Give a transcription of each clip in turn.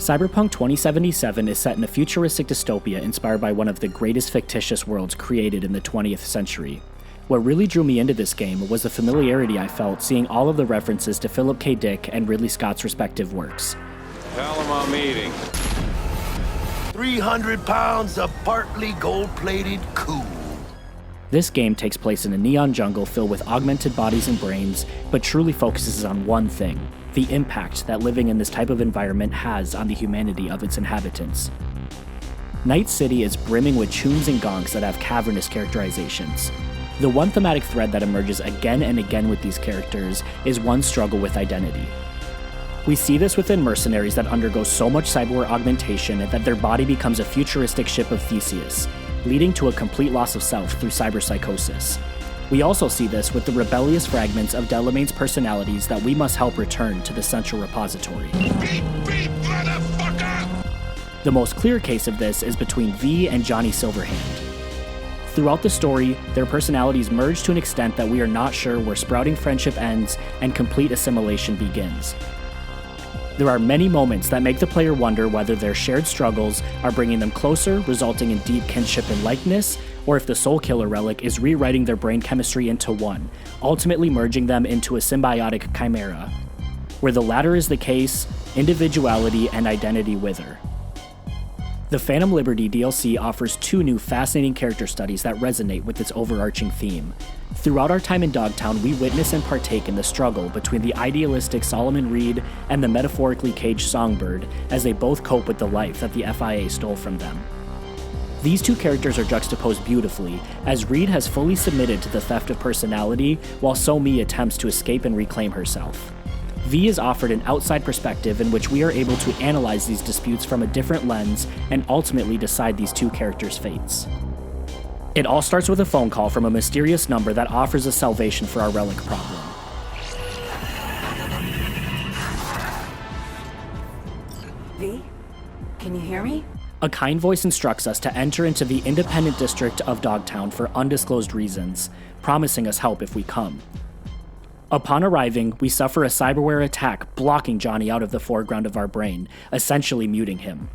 Cyberpunk 2077 is set in a futuristic dystopia inspired by one of the greatest fictitious worlds created in the 20th century. What really drew me into this game was the familiarity I felt seeing all of the references to Philip K. Dick and Ridley Scott's respective works. Tell them I'm eating. 300 pounds of partly gold-plated cool. This game takes place in a neon jungle filled with augmented bodies and brains, but truly focuses on one thing: the impact that living in this type of environment has on the humanity of its inhabitants. Night City is brimming with tunes and gongs that have cavernous characterizations. The one thematic thread that emerges again and again with these characters is one's struggle with identity. We see this within mercenaries that undergo so much cyberware augmentation that their body becomes a futuristic ship of Theseus, leading to a complete loss of self through cyberpsychosis. We also see this with the rebellious fragments of Delamain's personalities that we must help return to the central repository. Beep, beep, motherfucker! The most clear case of this is between V and Johnny Silverhand. Throughout the story, their personalities merge to an extent that we are not sure where sprouting friendship ends and complete assimilation begins. There are many moments that make the player wonder whether their shared struggles are bringing them closer, resulting in deep kinship and likeness, or if the Soul Killer relic is rewriting their brain chemistry into one, ultimately merging them into a symbiotic chimera. Where the latter is the case, individuality and identity wither. The Phantom Liberty DLC offers two new fascinating character studies that resonate with its overarching theme. Throughout our time in Dogtown, we witness and partake in the struggle between the idealistic Solomon Reed and the metaphorically caged Songbird as they both cope with the life that the FIA stole from them. These two characters are juxtaposed beautifully, as Reed has fully submitted to the theft of personality, while So-Mi attempts to escape and reclaim herself. V is offered an outside perspective in which we are able to analyze these disputes from a different lens and ultimately decide these two characters' fates. It all starts with a phone call from a mysterious number that offers a salvation for our relic problem. V? Can you hear me? A kind voice instructs us to enter into the independent district of Dogtown for undisclosed reasons, promising us help if we come. Upon arriving, we suffer a cyberware attack, blocking Johnny out of the foreground of our brain, essentially muting him.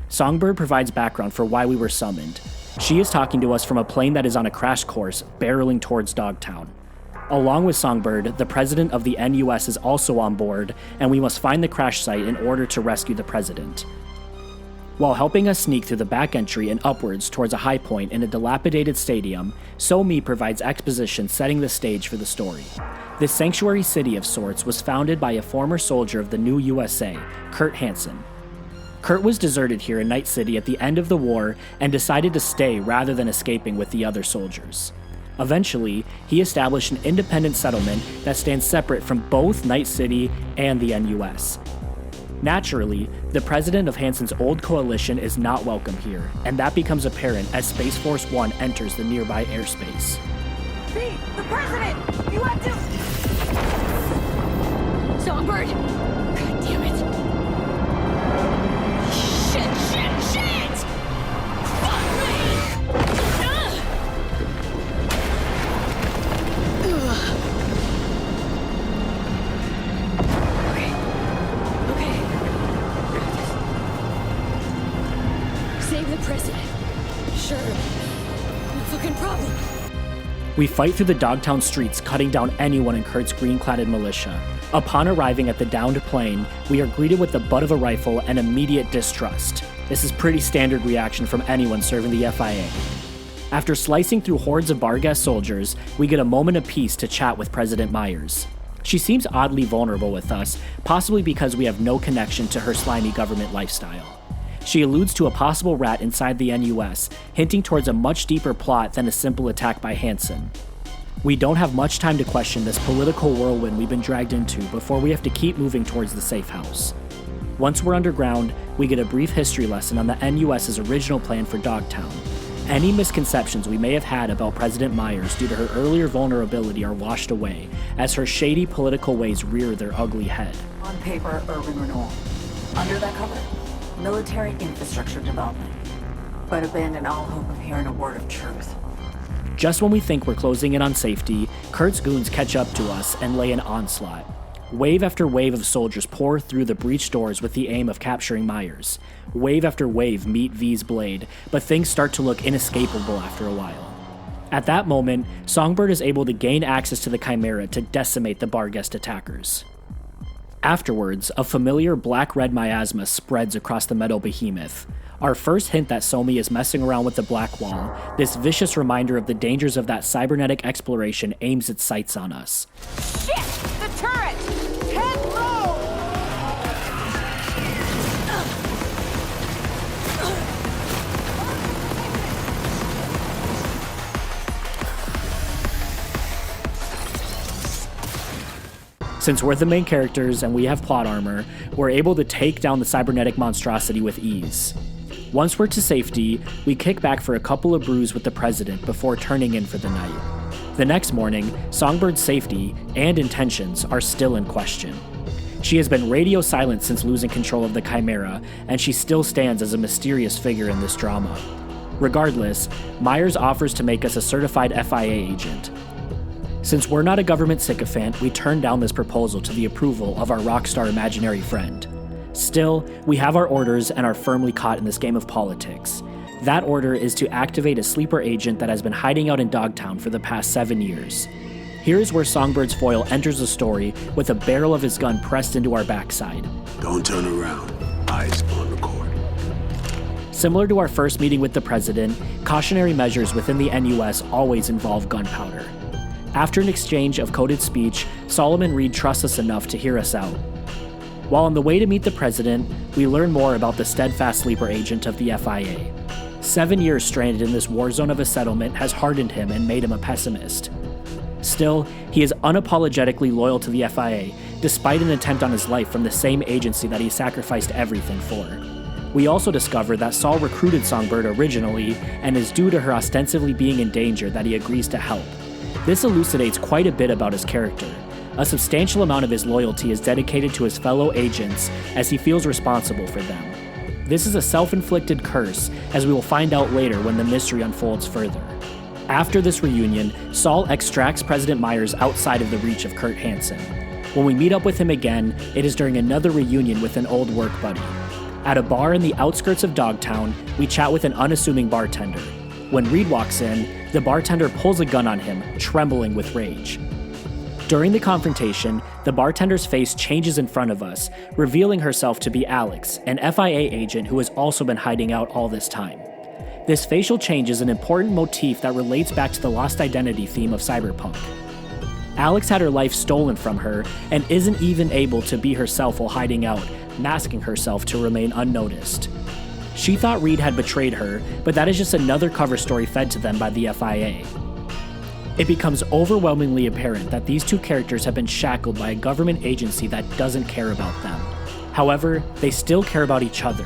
Songbird provides background for why we were summoned. She is talking to us from a plane that is on a crash course, barreling towards Dogtown. Along with Songbird, the president of the NUS is also on board, and we must find the crash site in order to rescue the president. While helping us sneak through the back entry and upwards towards a high point in a dilapidated stadium, So-Mi provides exposition setting the stage for the story. This sanctuary city of sorts was founded by a former soldier of the new USA, Kurt Hansen. Kurt was deserted here in Night City at the end of the war and decided to stay rather than escaping with the other soldiers. Eventually, he established an independent settlement that stands separate from both Night City and the NUS. Naturally, the president of Hansen's old coalition is not welcome here, and that becomes apparent as Space Force One enters the nearby airspace. V, the president! You have to... Songbird! God damn it! Shit! Fuck me! Okay. Save the president. Sure. No fucking problem. We fight through the Dogtown streets, cutting down anyone in Kurt's green-cladded militia. Upon arriving at the downed plane, we are greeted with the butt of a rifle and immediate distrust. This is pretty standard reaction from anyone serving the FIA. After slicing through hordes of Barghest soldiers, we get a moment of peace to chat with President Myers. She seems oddly vulnerable with us, possibly because we have no connection to her slimy government lifestyle. She alludes to a possible rat inside the NUS, hinting towards a much deeper plot than a simple attack by Hansen. We don't have much time to question this political whirlwind we've been dragged into before we have to keep moving towards the safe house. Once we're underground, we get a brief history lesson on the NUS's original plan for Dogtown. Any misconceptions we may have had about President Myers due to her earlier vulnerability are washed away, as her shady political ways rear their ugly head. On paper, urban renewal. Under that cover, military infrastructure development. But abandon all hope of hearing a word of truth. Just when we think we're closing in on safety, Kurt's goons catch up to us and lay an onslaught. Wave after wave of soldiers pour through the breached doors with the aim of capturing Myers. Wave after wave meet V's blade, but things start to look inescapable after a while. At that moment, Songbird is able to gain access to the Chimera to decimate the Barghest attackers. Afterwards, a familiar black-red miasma spreads across the metal behemoth. Our first hint that Somi is messing around with the Black Wall, this vicious reminder of the dangers of that cybernetic exploration aims its sights on us. Shit! The turret! Head low! Since we're the main characters and we have plot armor, we're able to take down the cybernetic monstrosity with ease. Once we're to safety, we kick back for a couple of brews with the President before turning in for the night. The next morning, Songbird's safety and intentions are still in question. She has been radio silent since losing control of the Chimera, and she still stands as a mysterious figure in this drama. Regardless, Myers offers to make us a certified FIA agent. Since we're not a government sycophant, we turn down this proposal to the approval of our rockstar imaginary friend. Still, we have our orders and are firmly caught in this game of politics. That order is to activate a sleeper agent that has been hiding out in Dogtown for the past 7 years. Here's where Songbird's foil enters the story with a barrel of his gun pressed into our backside. Don't turn around. Eyes on the court. Similar to our first meeting with the President, cautionary measures within the NUS always involve gunpowder. After an exchange of coded speech, Solomon Reed trusts us enough to hear us out. While on the way to meet the President, we learn more about the steadfast sleeper agent of the FIA. 7 years stranded in this war zone of a settlement has hardened him and made him a pessimist. Still, he is unapologetically loyal to the FIA, despite an attempt on his life from the same agency that he sacrificed everything for. We also discover that Saul recruited Songbird originally, and is due to her ostensibly being in danger that he agrees to help. This elucidates quite a bit about his character. A substantial amount of his loyalty is dedicated to his fellow agents, as he feels responsible for them. This is a self-inflicted curse, as we will find out later when the mystery unfolds further. After this reunion, Saul extracts President Myers outside of the reach of Kurt Hansen. When we meet up with him again, it is during another reunion with an old work buddy. At a bar in the outskirts of Dogtown, we chat with an unassuming bartender. When Reed walks in, the bartender pulls a gun on him, trembling with rage. During the confrontation, the bartender's face changes in front of us, revealing herself to be Alex, an FIA agent who has also been hiding out all this time. This facial change is an important motif that relates back to the lost identity theme of Cyberpunk. Alex had her life stolen from her and isn't even able to be herself while hiding out, masking herself to remain unnoticed. She thought Reed had betrayed her, but that is just another cover story fed to them by the FIA. It becomes overwhelmingly apparent that these two characters have been shackled by a government agency that doesn't care about them. However, they still care about each other.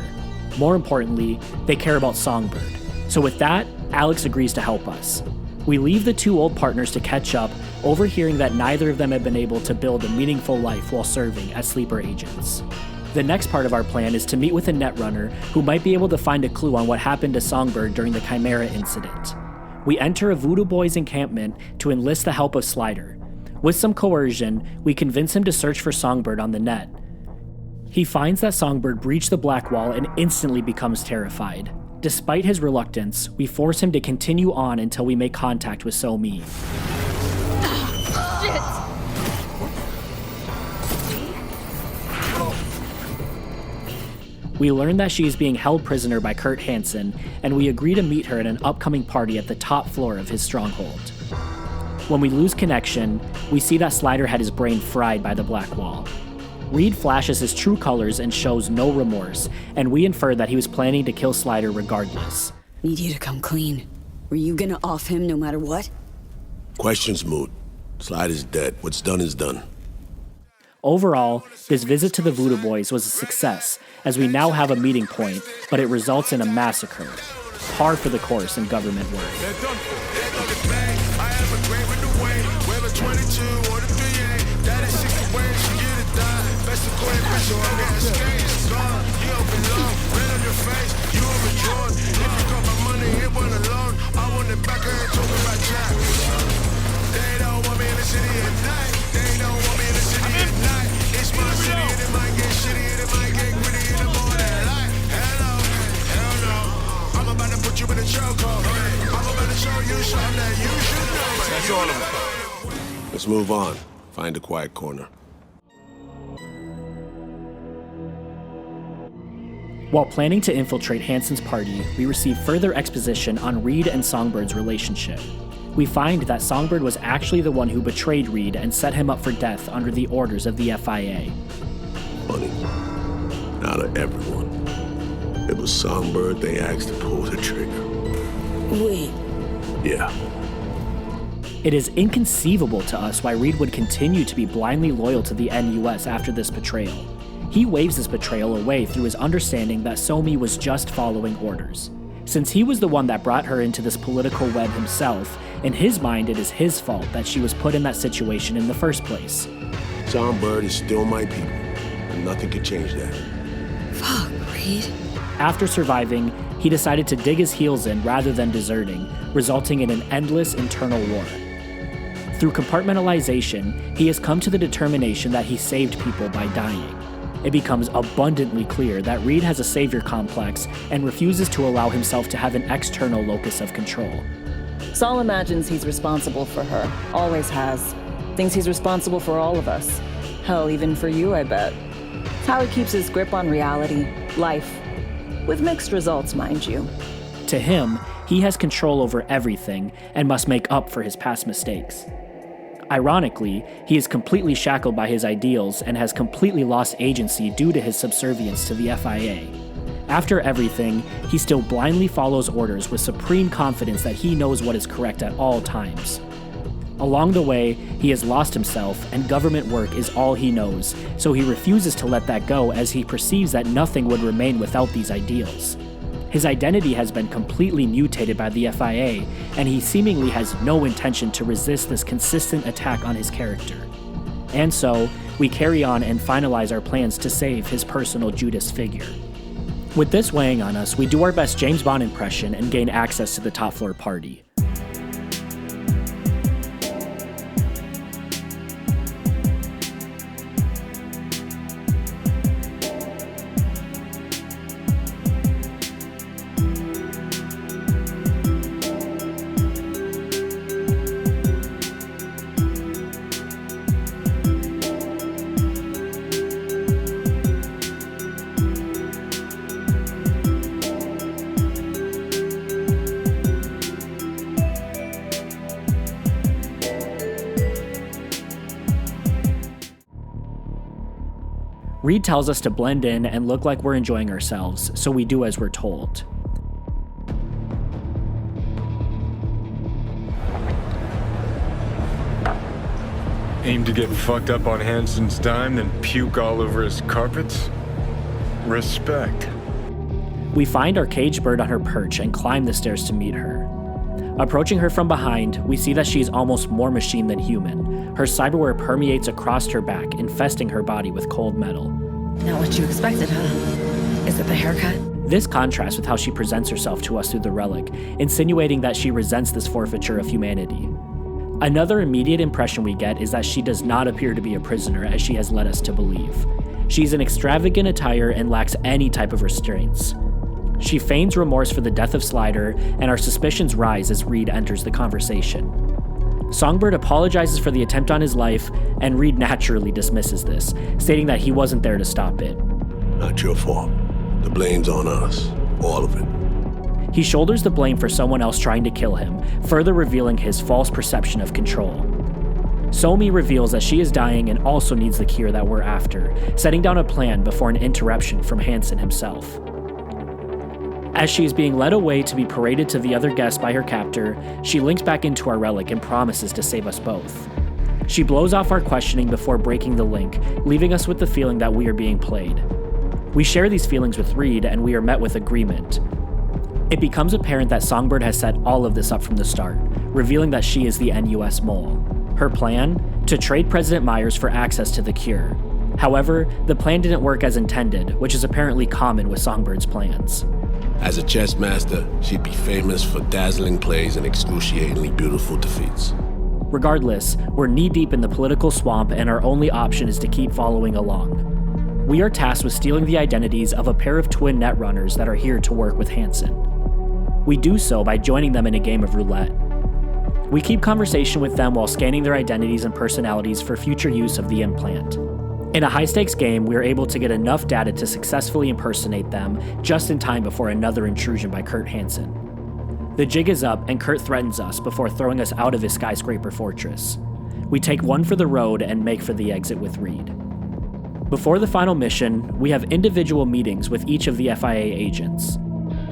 More importantly, they care about Songbird. So with that, Alex agrees to help us. We leave the two old partners to catch up, overhearing that neither of them have been able to build a meaningful life while serving as sleeper agents. The next part of our plan is to meet with a netrunner who might be able to find a clue on what happened to Songbird during the Chimera incident. We enter a Voodoo Boys encampment to enlist the help of Slider. With some coercion, we convince him to search for Songbird on the net. He finds that Songbird breached the Black Wall and instantly becomes terrified. Despite his reluctance, we force him to continue on until we make contact with So-Mi. We learn that she is being held prisoner by Kurt Hansen, and we agree to meet her at an upcoming party at the top floor of his stronghold. When we lose connection, we see that Slider had his brain fried by the Black Wall. Reed flashes his true colors and shows no remorse, and we infer that he was planning to kill Slider regardless. Need you to come clean. Were you gonna off him no matter what? Question's moot. Slider's dead. What's done is done. Overall, this visit to the Voodoo Boys was a success, as we now have a meeting point, but it results in a massacre. Par for the course in government work. Let's move on. Find a quiet corner. While planning to infiltrate Hansen's party, we receive further exposition on Reed and Songbird's relationship. We find that Songbird was actually the one who betrayed Reed and set him up for death under the orders of the FIA. Funny. Out of everyone, it was Songbird they asked to pull the trigger. Wait. Yeah. It is inconceivable to us why Reed would continue to be blindly loyal to the NUS after this betrayal. He waves this betrayal away through his understanding that Somi was just following orders. Since he was the one that brought her into this political web himself, in his mind it is his fault that she was put in that situation in the first place. Songbird is still my people, and nothing can change that. Fuck, Reed. After surviving, he decided to dig his heels in rather than deserting, resulting in an endless internal war. Through compartmentalization, he has come to the determination that he saved people by dying. It becomes abundantly clear that Reed has a savior complex and refuses to allow himself to have an external locus of control. Saul imagines he's responsible for her, always has. Thinks he's responsible for all of us. Hell, even for you, I bet. It's how he keeps his grip on reality, life. With mixed results, mind you. To him, he has control over everything and must make up for his past mistakes. Ironically, he is completely shackled by his ideals and has completely lost agency due to his subservience to the FIA. After everything, he still blindly follows orders with supreme confidence that he knows what is correct at all times. Along the way, he has lost himself, and government work is all he knows, so he refuses to let that go as he perceives that nothing would remain without these ideals. His identity has been completely mutated by the FIA, and he seemingly has no intention to resist this consistent attack on his character. And so, we carry on and finalize our plans to save his personal Judas figure. With this weighing on us, we do our best James Bond impression and gain access to the top floor party. Reed tells us to blend in and look like we're enjoying ourselves, so we do as we're told. Aim to get fucked up on Hansen's dime, then puke all over his carpets? Respect. We find our caged bird on her perch and climb the stairs to meet her. Approaching her from behind, we see that she is almost more machine than human. Her cyberware permeates across her back, infesting her body with cold metal. Not what you expected, huh? Is it the haircut? This contrasts with how she presents herself to us through the relic, insinuating that she resents this forfeiture of humanity. Another immediate impression we get is that she does not appear to be a prisoner as she has led us to believe. She's in extravagant attire and lacks any type of restraints. She feigns remorse for the death of Slider, and our suspicions rise as Reed enters the conversation. Songbird apologizes for the attempt on his life, and Reed naturally dismisses this, stating that he wasn't there to stop it. Not your fault. The blame's on us. All of it. He shoulders the blame for someone else trying to kill him, further revealing his false perception of control. Somi reveals that she is dying and also needs the cure that we're after, setting down a plan before an interruption from Hansen himself. As she is being led away to be paraded to the other guests by her captor, she links back into our relic and promises to save us both. She blows off our questioning before breaking the link, leaving us with the feeling that we are being played. We share these feelings with Reed, and we are met with agreement. It becomes apparent that Songbird has set all of this up from the start, revealing that she is the NUS mole. Her plan? To trade President Myers for access to the cure. However, the plan didn't work as intended, which is apparently common with Songbird's plans. As a chess master, she'd be famous for dazzling plays and excruciatingly beautiful defeats. Regardless, we're knee-deep in the political swamp, and our only option is to keep following along. We are tasked with stealing the identities of a pair of twin netrunners that are here to work with Hansen. We do so by joining them in a game of roulette. We keep conversation with them while scanning their identities and personalities for future use of the implant. In a high-stakes game, we are able to get enough data to successfully impersonate them just in time before another intrusion by Kurt Hansen. The jig is up and Kurt threatens us before throwing us out of his skyscraper fortress. We take one for the road and make for the exit with Reed. Before the final mission, we have individual meetings with each of the FIA agents.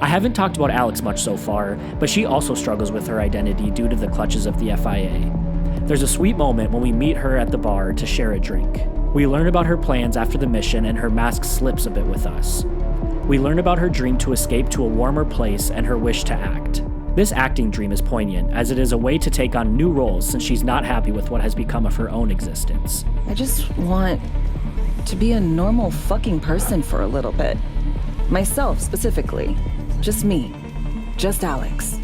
I haven't talked about Alex much so far, but she also struggles with her identity due to the clutches of the FIA. There's a sweet moment when we meet her at the bar to share a drink. We learn about her plans after the mission and her mask slips a bit with us. We learn about her dream to escape to a warmer place and her wish to act. This acting dream is poignant, as it is a way to take on new roles since she's not happy with what has become of her own existence. I just want to be a normal fucking person for a little bit. Myself, specifically. Just me. Just Alex.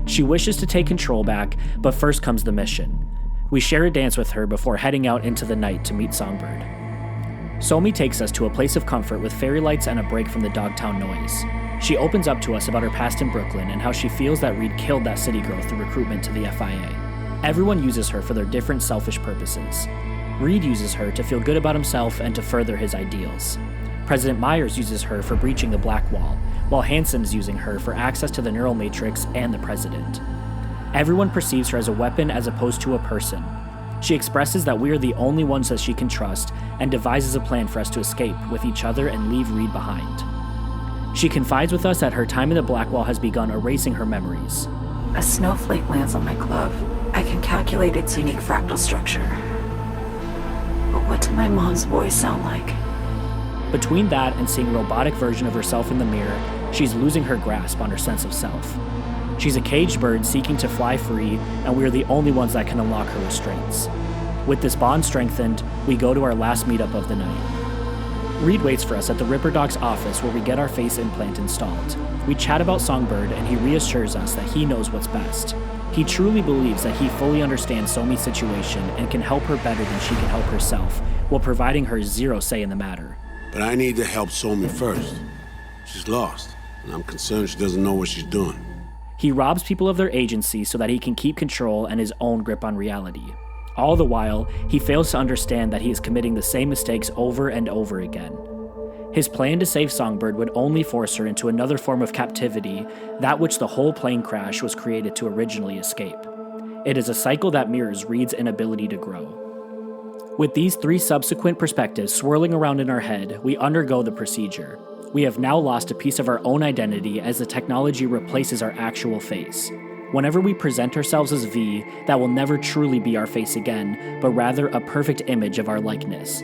She wishes to take control back, but first comes the mission. We share a dance with her before heading out into the night to meet Songbird. Somi takes us to a place of comfort with fairy lights and a break from the Dogtown noise. She opens up to us about her past in Brooklyn and how she feels that Reed killed that city girl through recruitment to the FIA. Everyone uses her for their different selfish purposes. Reed uses her to feel good about himself and to further his ideals. President Myers uses her for breaching the Black Wall, while Hansen's using her for access to the Neural Matrix and the President. Everyone perceives her as a weapon as opposed to a person. She expresses that we are the only ones that she can trust and devises a plan for us to escape with each other and leave Reed behind. She confides with us that her time in the Black Wall has begun erasing her memories. A snowflake lands on my glove. I can calculate its unique fractal structure. But what did my mom's voice sound like? Between that and seeing a robotic version of herself in the mirror, she's losing her grasp on her sense of self. She's a caged bird seeking to fly free, and we are the only ones that can unlock her restraints. With this bond strengthened, we go to our last meetup of the night. Reed waits for us at the Ripper Doc's office where we get our face implant installed. We chat about Songbird and he reassures us that he knows what's best. He truly believes that he fully understands Somi's situation and can help her better than she can help herself, while providing her zero say in the matter. But I need to help Somi first. She's lost, and I'm concerned she doesn't know what she's doing. He robs people of their agency so that he can keep control and his own grip on reality. All the while, he fails to understand that he is committing the same mistakes over and over again. His plan to save Songbird would only force her into another form of captivity, that which the whole plane crash was created to originally escape. It is a cycle that mirrors Reed's inability to grow. With these three subsequent perspectives swirling around in our head, we undergo the procedure. We have now lost a piece of our own identity as the technology replaces our actual face. Whenever we present ourselves as V, that will never truly be our face again, but rather a perfect image of our likeness.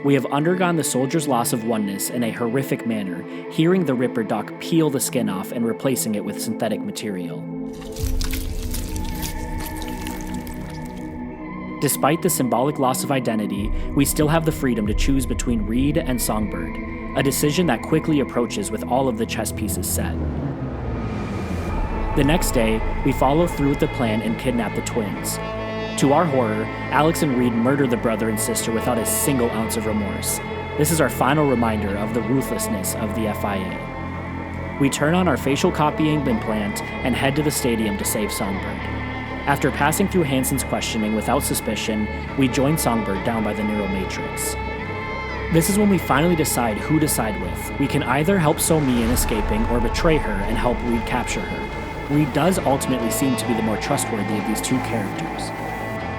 We have undergone the soldier's loss of oneness in a horrific manner, hearing the Ripper Doc peel the skin off and replacing it with synthetic material. Despite the symbolic loss of identity, we still have the freedom to choose between Reed and Songbird, a decision that quickly approaches with all of the chess pieces set. The next day, we follow through with the plan and kidnap the twins. To our horror, Alex and Reed murder the brother and sister without a single ounce of remorse. This is our final reminder of the ruthlessness of the FIA. We turn on our facial copying implant and head to the stadium to save Songbird. After passing through Hansen's questioning without suspicion, we join Songbird down by the Neural Matrix. This is when we finally decide who to side with. We can either help Somi in escaping or betray her and help Reed capture her. Reed does ultimately seem to be the more trustworthy of these two characters.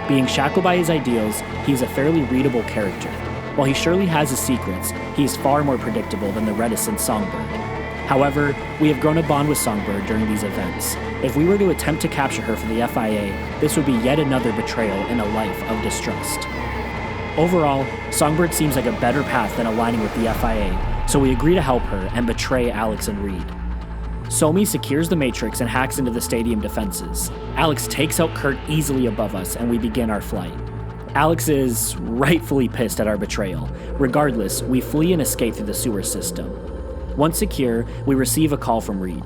Being shackled by his ideals, he is a fairly readable character. While he surely has his secrets, he is far more predictable than the reticent Songbird. However, we have grown a bond with Songbird during these events. If we were to attempt to capture her for the FIA, this would be yet another betrayal in a life of distrust. Overall, Songbird seems like a better path than aligning with the FIA, so we agree to help her and betray Alex and Reed. Somi secures the Matrix and hacks into the stadium defenses. Alex takes out Kurt easily above us and we begin our flight. Alex is rightfully pissed at our betrayal. Regardless, we flee and escape through the sewer system. Once secure, we receive a call from Reed.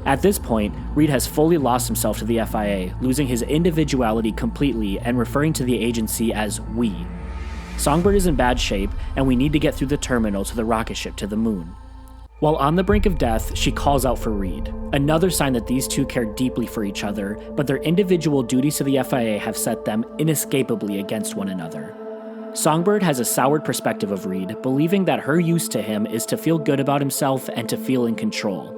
At this point, Reed has fully lost himself to the FIA, losing his individuality completely and referring to the agency as we. Songbird is in bad shape, and we need to get through the terminal to the rocket ship to the moon. While on the brink of death, she calls out for Reed, another sign that these two care deeply for each other, but their individual duties to the FIA have set them inescapably against one another. Songbird has a soured perspective of Reed, believing that her use to him is to feel good about himself and to feel in control.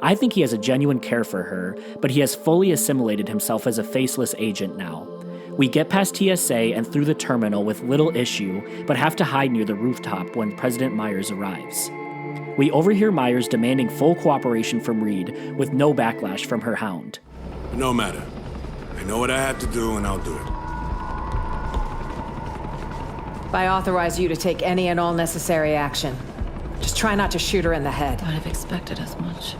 I think he has a genuine care for her, but he has fully assimilated himself as a faceless agent now. We get past TSA and through the terminal with little issue, but have to hide near the rooftop when President Myers arrives. We overhear Myers demanding full cooperation from Reed, with no backlash from her hound. No matter. I know what I have to do, and I'll do it. I authorize you to take any and all necessary action. Just try not to shoot her in the head. I'd have expected as much.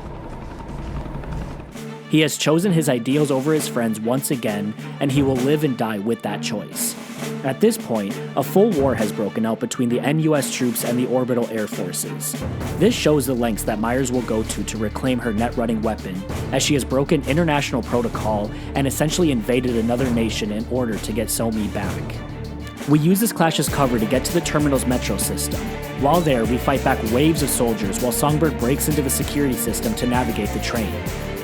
He has chosen his ideals over his friends once again, and he will live and die with that choice. At this point, a full war has broken out between the NUS troops and the orbital air forces. This shows the lengths that Myers will go to reclaim her net-running weapon, as she has broken international protocol and essentially invaded another nation in order to get Somi back. We use this clash as cover to get to the terminal's metro system. While there, we fight back waves of soldiers while Songbird breaks into the security system to navigate the train.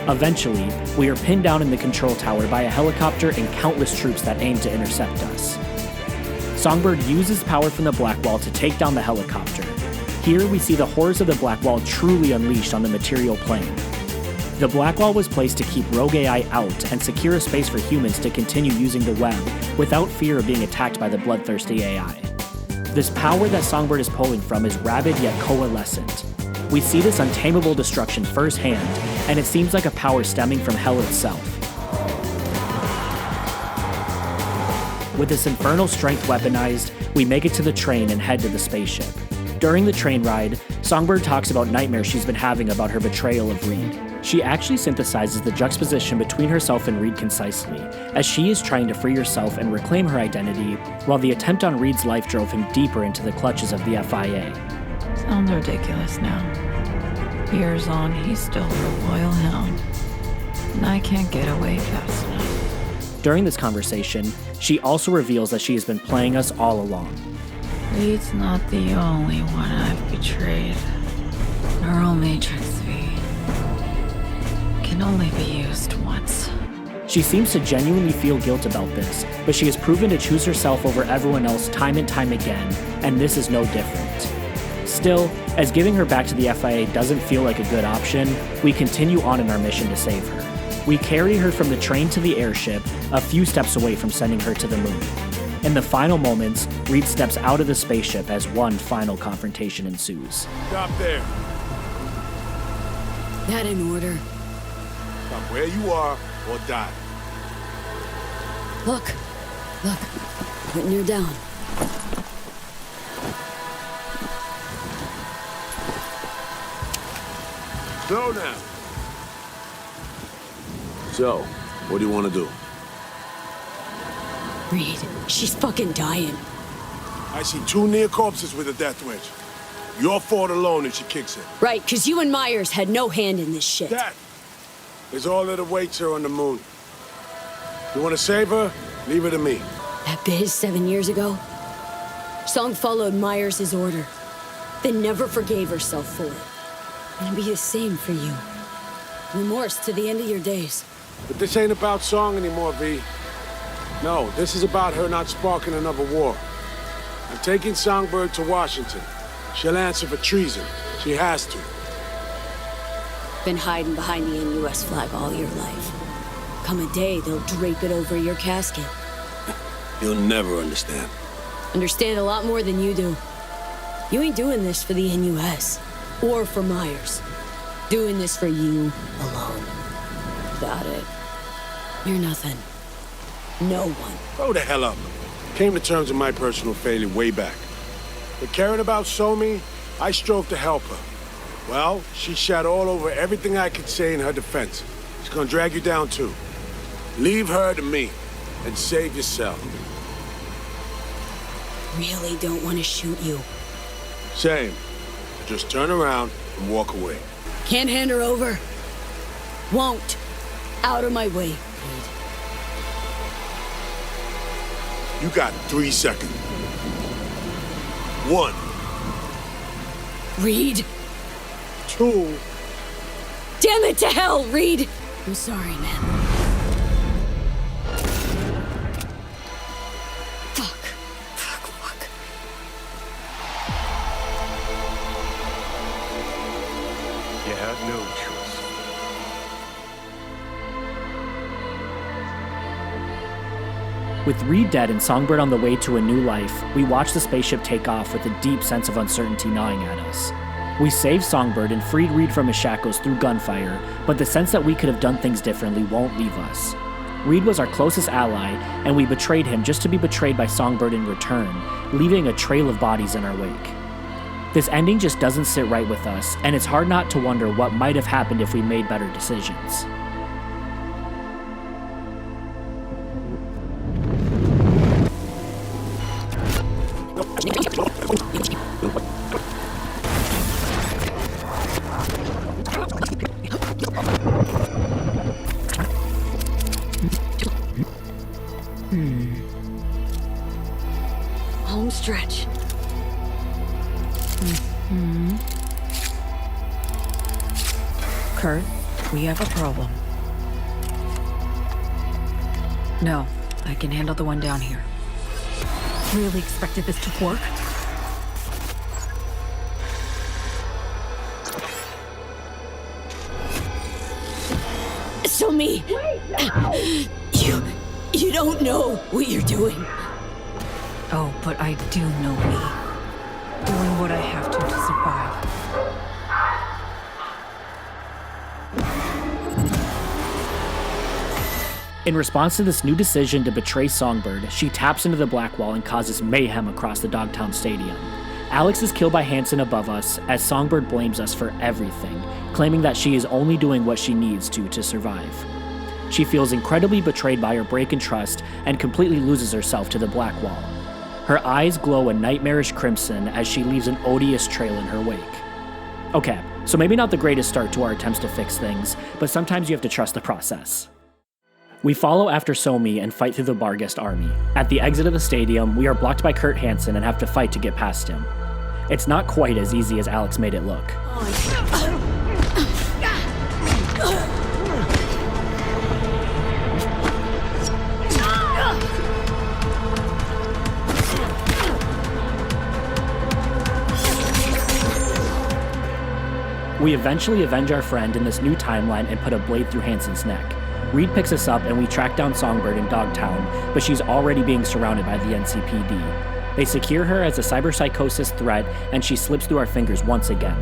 Eventually, we are pinned down in the control tower by a helicopter and countless troops that aim to intercept us. Songbird uses power from the Black Wall to take down the helicopter. Here we see the horrors of the Black Wall truly unleashed on the material plane. The Black Wall was placed to keep rogue AI out and secure a space for humans to continue using the web without fear of being attacked by the bloodthirsty AI. This power that Songbird is pulling from is rabid yet coalescent. We see this untamable destruction firsthand, and it seems like a power stemming from hell itself. With this infernal strength weaponized, we make it to the train and head to the spaceship. During the train ride, Songbird talks about nightmares she's been having about her betrayal of Reed. She actually synthesizes the juxtaposition between herself and Reed concisely, as she is trying to free herself and reclaim her identity, while the attempt on Reed's life drove him deeper into the clutches of the FIA. Sounds ridiculous now. Years on, he's still her loyal hound. And I can't get away fast enough. During this conversation, she also reveals that she has been playing us all along. Reed's not the only one I've betrayed. Neural Matrix V can only be used once. She seems to genuinely feel guilt about this, but she has proven to choose herself over everyone else time and time again, and this is no different. Still, as giving her back to the FIA doesn't feel like a good option, we continue on in our mission to save her. We carry her from the train to the airship, a few steps away from sending her to the moon. In the final moments, Reed steps out of the spaceship as one final confrontation ensues. Stop there. That in order. Stop where you are or die. Look. Putting her down. Slow down. So, what do you want to do? Reed, she's fucking dying. I see 2 near corpses with a death wish. Your fault alone if she kicks it. Right, because you and Myers had no hand in this shit. That is all that awaits her on the moon. You want to save her? Leave her to me. That biz 7 years ago? Song followed Myers' order, then never forgave herself for it. It'll be the same for you. Remorse to the end of your days. But this ain't about Song anymore, V. No, this is about her not sparking another war. I'm taking Songbird to Washington. She'll answer for treason. She has to. Been hiding behind the NUS flag all your life. Come a day, they'll drape it over your casket. You'll never understand. Understand a lot more than you do. You ain't doing this for the NUS. Or for Myers. Doing this for you alone. Got it. You're nothing. No one. Grow the hell up. Came to terms with my personal failure way back. But caring about Somi, I strove to help her. Well, she shat all over everything I could say in her defense. She's gonna drag you down too. Leave her to me, and save yourself. Really don't want to shoot you. Same. Just turn around and walk away. Can't hand her over. Won't. Out of my way, Reed. You got 3 seconds. 1. Reed. Two. Damn it to hell, Reed! I'm sorry, man. Fuck. You had no choice. With Reed dead and Songbird on the way to a new life, we watch the spaceship take off with a deep sense of uncertainty gnawing at us. We saved Songbird and freed Reed from his shackles through gunfire, but the sense that we could have done things differently won't leave us. Reed was our closest ally, and we betrayed him just to be betrayed by Songbird in return, leaving a trail of bodies in our wake. This ending just doesn't sit right with us, and it's hard not to wonder what might have happened if we made better decisions. Home stretch. Kurt, we have a problem. No, I can handle the one down here. Really expected this to work? So me. You don't know what you're doing. Oh, but I do know me. Doing what I have to survive. In response to this new decision to betray Songbird, she taps into the black wall and causes mayhem across the Dogtown Stadium. Alex is killed by Hansen above us as Songbird blames us for everything, claiming that she is only doing what she needs to survive. She feels incredibly betrayed by her break in trust and completely loses herself to the black wall. Her eyes glow a nightmarish crimson as she leaves an odious trail in her wake. Okay, so maybe not the greatest start to our attempts to fix things, but sometimes you have to trust the process. We follow after Somi and fight through the Barghest army. At the exit of the stadium, we are blocked by Kurt Hansen and have to fight to get past him. It's not quite as easy as Alex made it look. We eventually avenge our friend in this new timeline and put a blade through Hansen's neck. Reed picks us up and we track down Songbird in Dogtown, but she's already being surrounded by the NCPD. They secure her as a cyberpsychosis threat and she slips through our fingers once again.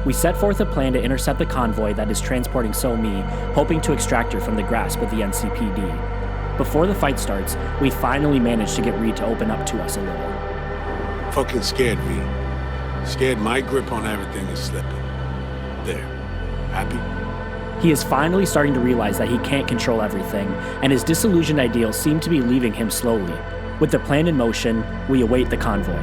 We set forth a plan to intercept the convoy that is transporting So-Mi, hoping to extract her from the grasp of the NCPD. Before the fight starts, we finally manage to get Reed to open up to us a little. Fucking scared, V. Scared my grip on everything is slipping. There. Happy? He is finally starting to realize that he can't control everything, and his disillusioned ideals seem to be leaving him slowly. With the plan in motion, we await the convoy.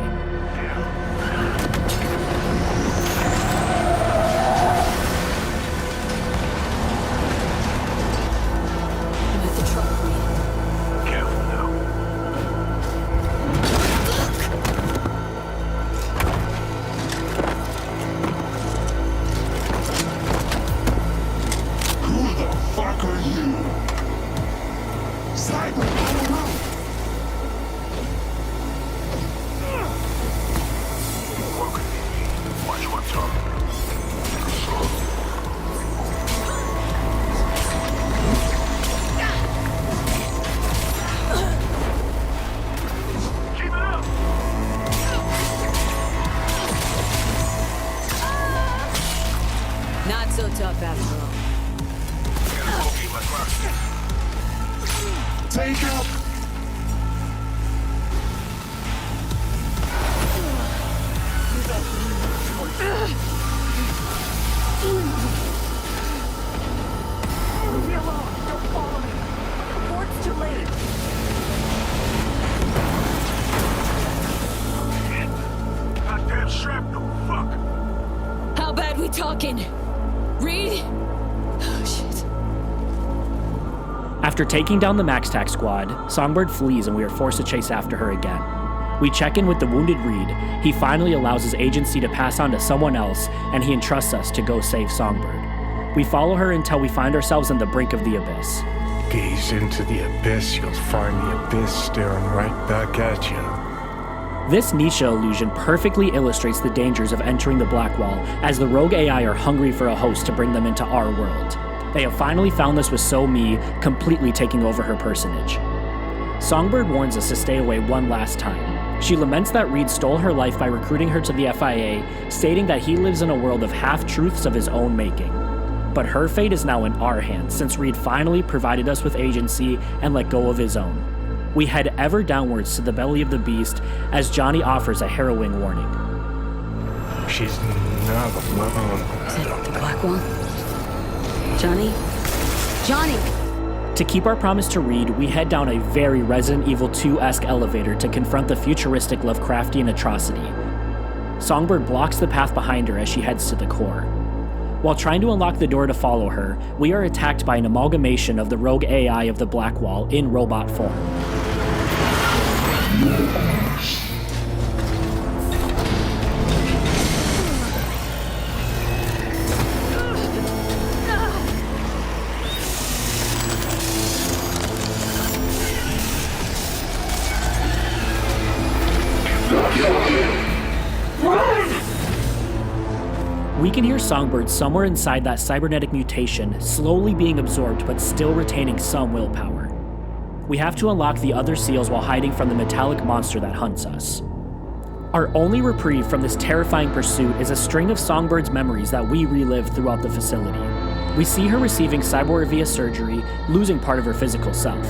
After taking down the MaxTac squad, Songbird flees and we are forced to chase after her again. We check in with the wounded Reed. He finally allows his agency to pass on to someone else, and he entrusts us to go save Songbird. We follow her until we find ourselves on the brink of the abyss. Gaze into the abyss, you'll find the abyss staring right back at you. This Nisha illusion perfectly illustrates the dangers of entering the Blackwall, as the rogue AI are hungry for a host to bring them into our world. They have finally found this with So-Mi, completely taking over her personage. Songbird warns us to stay away one last time. She laments that Reed stole her life by recruiting her to the FIA, stating that he lives in a world of half-truths of his own making. But her fate is now in our hands, since Reed finally provided us with agency and let go of his own. We head ever downwards to the belly of the beast as Johnny offers a harrowing warning. She's not alone. Is it the Blackwall? Johnny? Johnny! To keep our promise to Reed, we head down a very Resident Evil 2-esque elevator to confront the futuristic Lovecraftian atrocity. Songbird blocks the path behind her as she heads to the core. While trying to unlock the door to follow her, we are attacked by an amalgamation of the rogue AI of the Blackwall in robot form. We can hear Songbird somewhere inside that cybernetic mutation, slowly being absorbed but still retaining some willpower. We have to unlock the other seals while hiding from the metallic monster that hunts us. Our only reprieve from this terrifying pursuit is a string of Songbird's memories that we relive throughout the facility. We see her receiving cyborg via surgery, losing part of her physical self.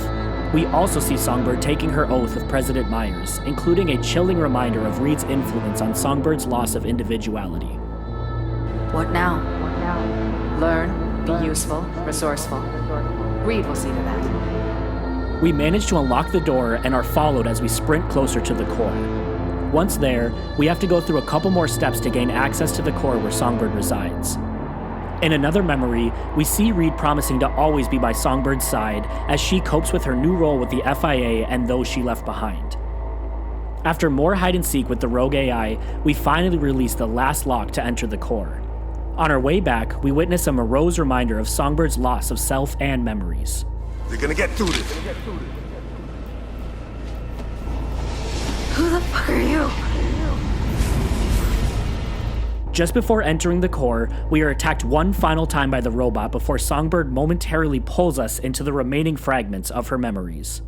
We also see Songbird taking her oath with President Myers, including a chilling reminder of Reed's influence on Songbird's loss of individuality. What now? Learn, be useful, resourceful. Reed will see to that. We manage to unlock the door and are followed as we sprint closer to the core. Once there, we have to go through a couple more steps to gain access to the core where Songbird resides. In another memory, we see Reed promising to always be by Songbird's side as she copes with her new role with the FIA and those she left behind. After more hide-and-seek with the rogue AI, we finally release the last lock to enter the core. On our way back, we witness a morose reminder of Songbird's loss of self and memories. They're gonna get through this. Who the fuck are you? Just before entering the core, we are attacked one final time by the robot before Songbird momentarily pulls us into the remaining fragments of her memories.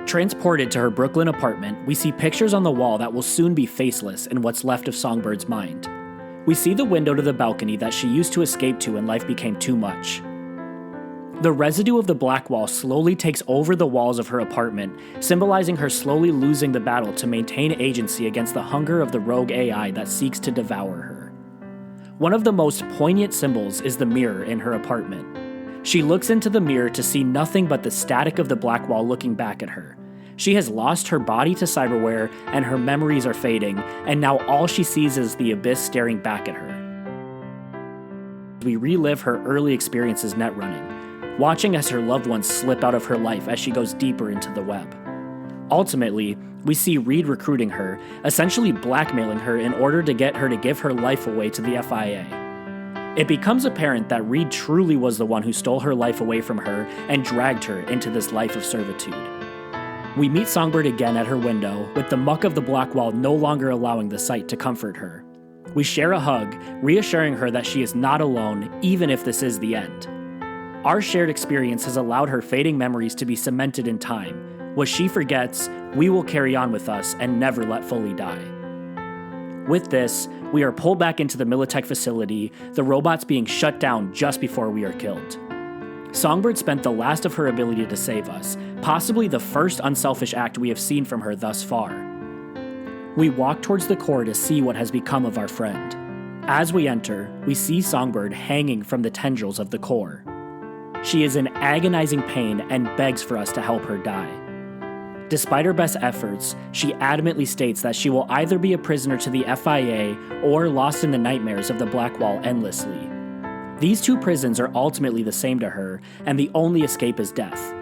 Transported to her Brooklyn apartment, we see pictures on the wall that will soon be faceless in what's left of Songbird's mind. We see the window to the balcony that she used to escape to when life became too much. The residue of the Blackwall slowly takes over the walls of her apartment, symbolizing her slowly losing the battle to maintain agency against the hunger of the rogue AI that seeks to devour her. One of the most poignant symbols is the mirror in her apartment. She looks into the mirror to see nothing but the static of the Blackwall looking back at her. She has lost her body to cyberware, and her memories are fading, and now all she sees is the abyss staring back at her. We relive her early experiences netrunning, watching as her loved ones slip out of her life as she goes deeper into the web. Ultimately, we see Reed recruiting her, essentially blackmailing her in order to get her to give her life away to the FIA. It becomes apparent that Reed truly was the one who stole her life away from her and dragged her into this life of servitude. We meet Songbird again at her window, with the muck of the Blackwall no longer allowing the sight to comfort her. We share a hug, reassuring her that she is not alone, even if this is the end. Our shared experience has allowed her fading memories to be cemented in time. What she forgets, we will carry on with us and never let fully die. With this, we are pulled back into the Militech facility, the robots being shut down just before we are killed. Songbird spent the last of her ability to save us, possibly the first unselfish act we have seen from her thus far. We walk towards the core to see what has become of our friend. As we enter, we see Songbird hanging from the tendrils of the core. She is in agonizing pain and begs for us to help her die. Despite her best efforts, she adamantly states that she will either be a prisoner to the FIA or lost in the nightmares of the Black Wall endlessly. These two prisons are ultimately the same to her, and the only escape is death.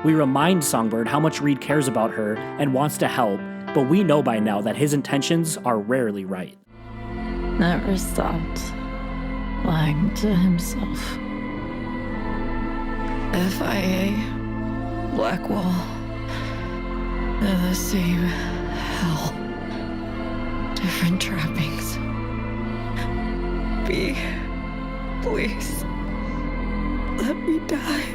We remind Songbird how much Reed cares about her and wants to help, but we know by now that his intentions are rarely right. Never stopped lying to himself. FIA, Blackwall, they're the same hell. Different trappings. B, please, let me die.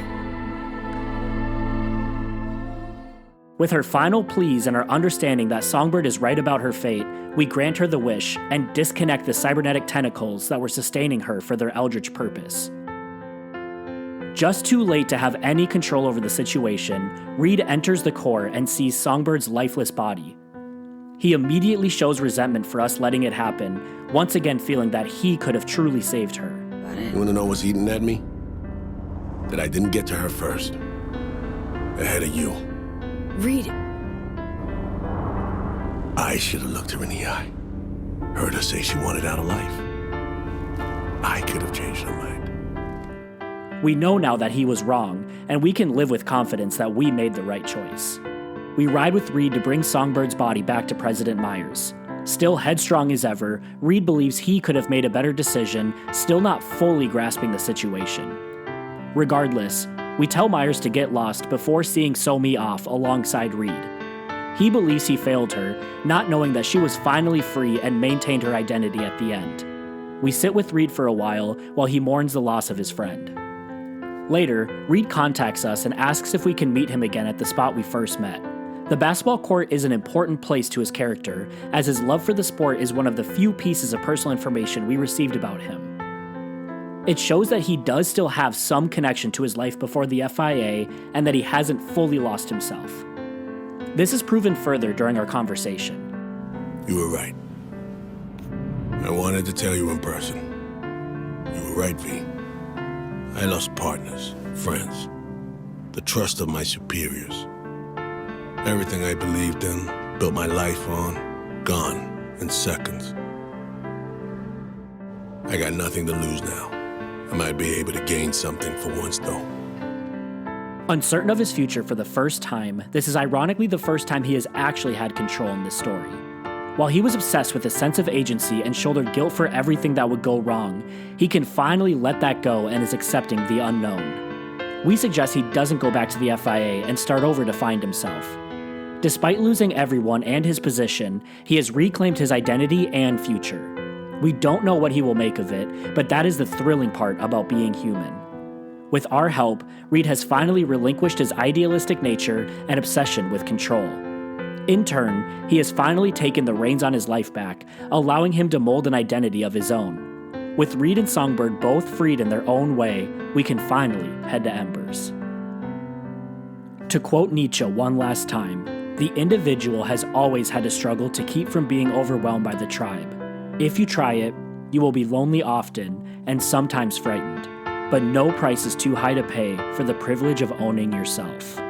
With her final pleas and our understanding that Songbird is right about her fate, we grant her the wish and disconnect the cybernetic tentacles that were sustaining her for their eldritch purpose. Just too late to have any control over the situation, Reed enters the core and sees Songbird's lifeless body. He immediately shows resentment for us letting it happen, once again feeling that he could have truly saved her. You wanna know what's eating at me? That I didn't get to her first. Ahead of you. Reed. I should have looked her in the eye. Heard her say she wanted out of life. I could have changed her mind. We know now that he was wrong, and we can live with confidence that we made the right choice. We ride with Reed to bring Songbird's body back to President Myers. Still headstrong as ever, Reed believes he could have made a better decision, still not fully grasping the situation. Regardless, we tell Myers to get lost before seeing So-Mi off alongside Reed. He believes he failed her, not knowing that she was finally free and maintained her identity at the end. We sit with Reed for a while he mourns the loss of his friend. Later, Reed contacts us and asks if we can meet him again at the spot we first met. The basketball court is an important place to his character, as his love for the sport is one of the few pieces of personal information we received about him. It shows that he does still have some connection to his life before the FIA and that he hasn't fully lost himself. This is proven further during our conversation. You were right. I wanted to tell you in person. You were right, V. I lost partners, friends, the trust of my superiors. Everything I believed in, built my life on, gone in seconds. I got nothing to lose now. I might be able to gain something for once, though. Uncertain of his future for the first time, this is ironically the first time he has actually had control in this story. While he was obsessed with a sense of agency and shouldered guilt for everything that would go wrong, he can finally let that go and is accepting the unknown. We suggest he doesn't go back to the FIA and start over to find himself. Despite losing everyone and his position, he has reclaimed his identity and future. We don't know what he will make of it, but that is the thrilling part about being human. With our help, Reed has finally relinquished his idealistic nature and obsession with control. In turn, he has finally taken the reins on his life back, allowing him to mold an identity of his own. With Reed and Songbird both freed in their own way, we can finally head to Embers. To quote Nietzsche one last time, the individual has always had to struggle to keep from being overwhelmed by the tribe. If you try it, you will be lonely often and sometimes frightened, but no price is too high to pay for the privilege of owning yourself.